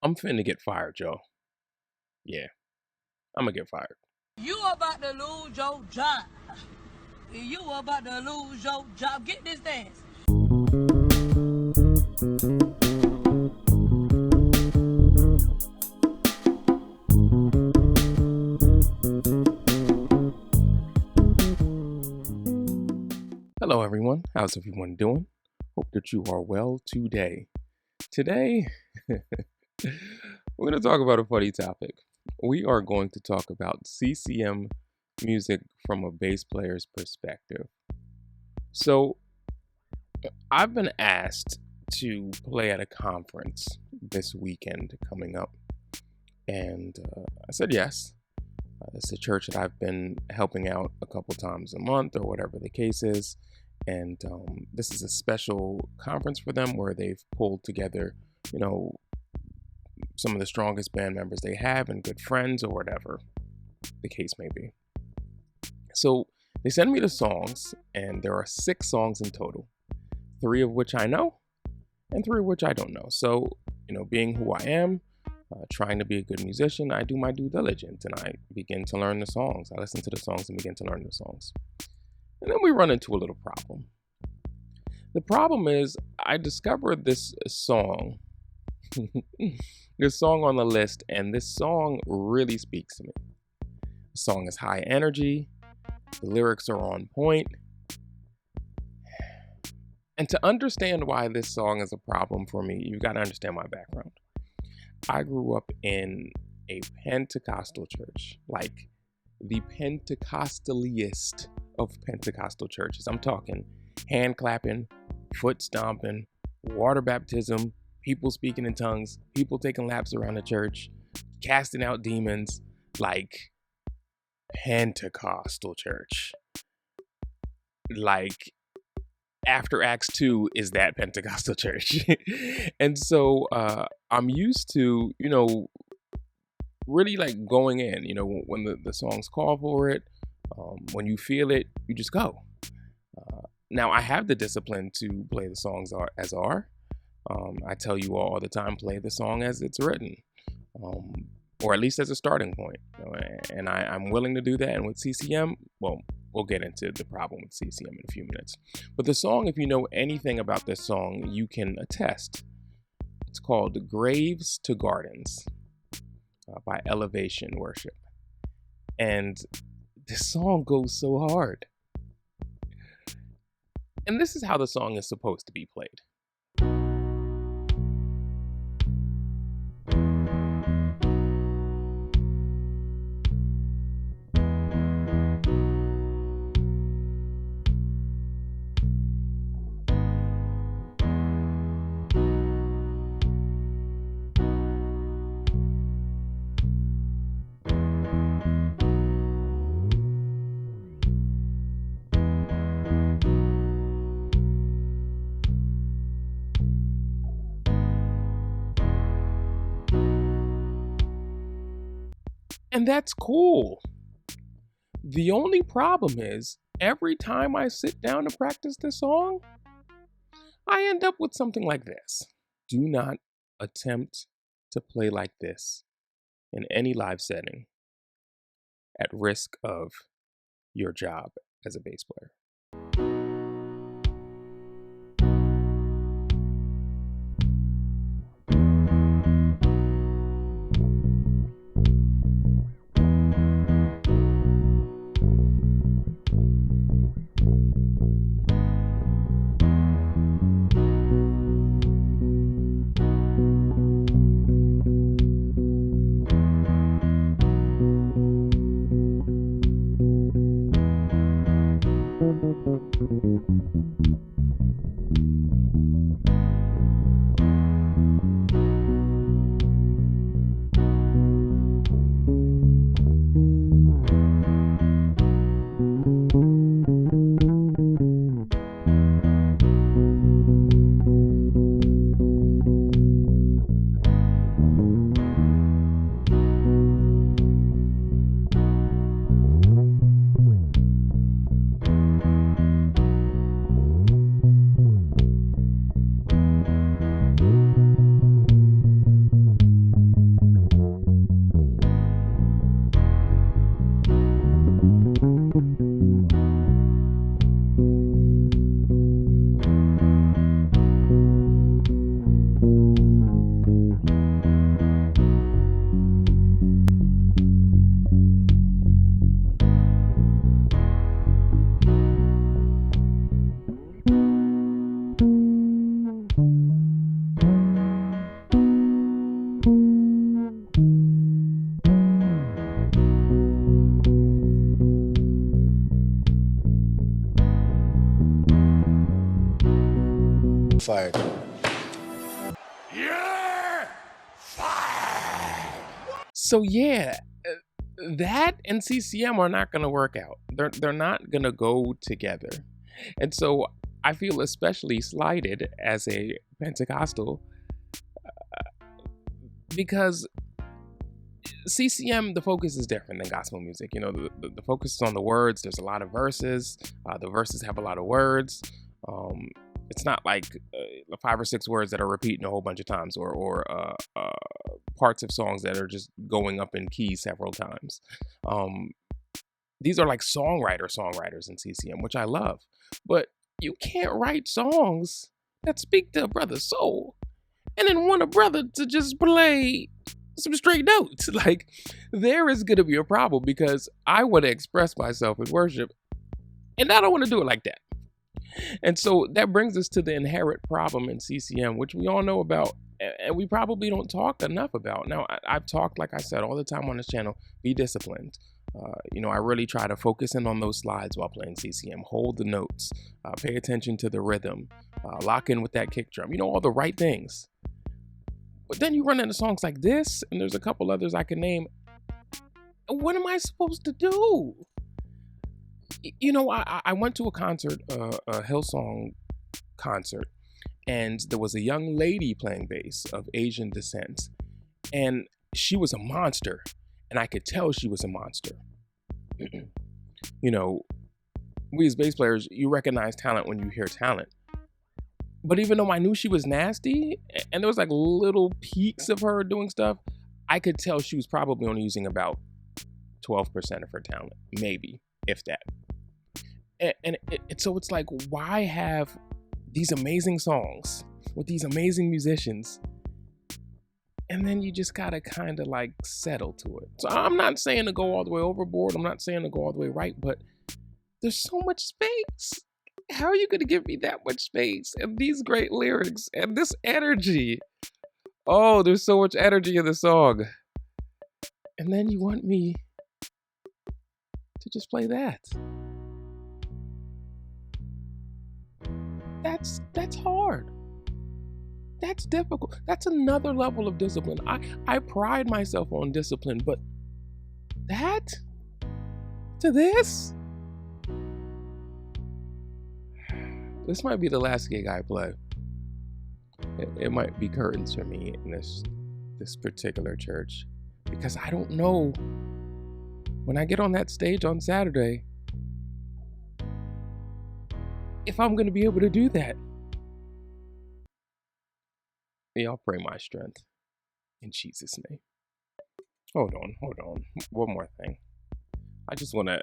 I'm finna get fired, Joe. Yeah, I'm gonna get fired. You about to lose your job. You about to lose your job. Get this dance. Hello, everyone. How's everyone doing? Hope that you are well today. Today, we're going to talk about a funny topic. We are going to talk about CCM music from a bass player's perspective. So, I've been asked to play at a conference this weekend coming up, and I said yes. It's a church that I've been helping out a couple times a month or whatever the case is. And this is a special conference for them where they've pulled together, some of the strongest band members they have and good friends or whatever the case may be. So they send me the songs, and there are 6 songs in total, 3 of which I know and 3 of which I don't know. So, being who I am, trying to be a good musician, I do my due diligence and I begin to learn the songs. I listen to the songs and begin to learn the songs. And then we run into a little problem. The problem is I discovered this song, this song on the list, and this song really speaks to me. The song is high energy. The lyrics are on point. And to understand why this song is a problem for me, you've got to understand my background. I grew up in a Pentecostal church, like the Pentecostaliest of Pentecostal churches. I'm talking hand clapping, foot stomping, water baptism, people speaking in tongues, people taking laps around the church, casting out demons, like Pentecostal church. Like after Acts 2 is that Pentecostal church. And so I'm used to, really like going in, when the songs call for it, when you feel it, you just go. Now I have the discipline to play the songs as are. I tell you all the time, play the song as it's written, or at least as a starting point. And I'm willing to do that. And with CCM, well, we'll get into the problem with CCM in a few minutes. But the song, if you know anything about this song, you can attest. It's called Graves to Gardens by Elevation Worship. And this song goes so hard. And this is how the song is supposed to be played. And that's cool. The only problem is, every time I sit down to practice this song, I end up with something like this. Do not attempt to play like this in any live setting at risk of your job as a bass player. So yeah, that and CCM are not going to work out. They're not going to go together. And so I feel especially slighted as a Pentecostal because CCM, the focus is different than gospel music. You know, the focus is on the words. There's a lot of verses. The verses have a lot of words. It's not like 5 or 6 words that are repeating a whole bunch of times, or parts of songs that are just going up in key several times. These are like songwriters in CCM, which I love. But you can't write songs that speak to a brother's soul and then want a brother to just play some straight notes. Like, there is going to be a problem because I want to express myself in worship and I don't want to do it like that. And so that brings us to the inherent problem in CCM, which we all know about and we probably don't talk enough about. Now, I've talked, like I said, all the time on this channel, be disciplined. I really try to focus in on those slides while playing CCM, hold the notes, pay attention to the rhythm, lock in with that kick drum, all the right things. But then you run into songs like this, and there's a couple others I can name. What am I supposed to do? I went to a concert, a Hillsong concert, and there was a young lady playing bass of Asian descent, and she was a monster, and I could tell she was a monster. We as bass players, you recognize talent when you hear talent. But even though I knew she was nasty, and there was like little peaks of her doing stuff, I could tell she was probably only using about 12% of her talent, maybe, if that. So it's like, why have these amazing songs with these amazing musicians, and then you just gotta kind of like settle to it? So I'm not saying to go all the way overboard. I'm not saying to go all the way right, but there's so much space. How are you going to give me that much space and these great lyrics and this energy? Oh, there's so much energy in the song. And then you want me to just play that. That's hard. That's difficult. That's another level of discipline. I pride myself on discipline, but that to this? This might be the last gig I play. It might be curtains for me in this particular church, because I don't know when I get on that stage on Saturday if I'm going to be able to do that. Y'all pray my strength in Jesus' name. Hold on. One more thing. I just want to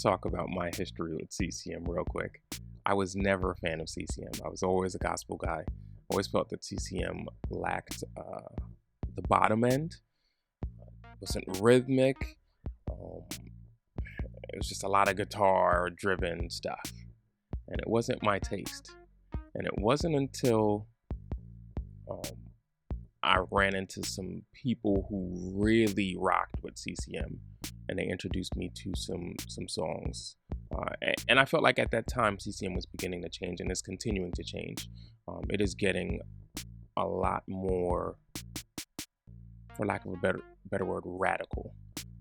talk about my history with CCM real quick. I was never a fan of CCM. I was always a gospel guy. Always felt that CCM lacked the bottom end. It wasn't rhythmic. It was just a lot of guitar-driven stuff. And it wasn't my taste. And it wasn't until I ran into some people who really rocked with CCM, and they introduced me to some songs. And I felt like at that time CCM was beginning to change, and it's continuing to change. It is getting a lot more, for lack of a better word, radical.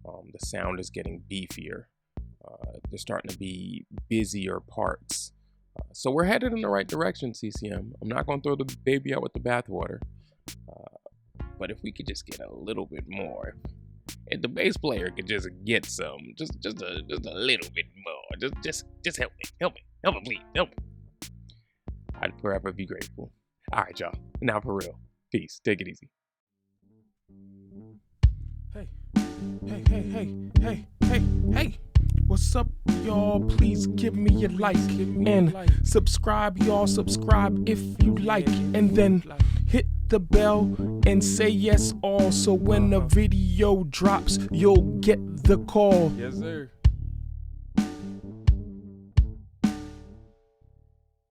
The sound is getting beefier. There's starting to be busier parts. So we're headed in the right direction, CCM. I'm not going to throw the baby out with the bathwater. But if we could just get a little bit more, if the bass player could just get some, just a little bit more, just help me, please, help me. I'd forever be grateful. All right, y'all. Now for real. Peace. Take it easy. Hey. What's up, y'all? Please give me a like and subscribe, y'all. Subscribe if you like, and then hit the bell and say yes all, so when a video drops, you'll get the call. Yes, sir.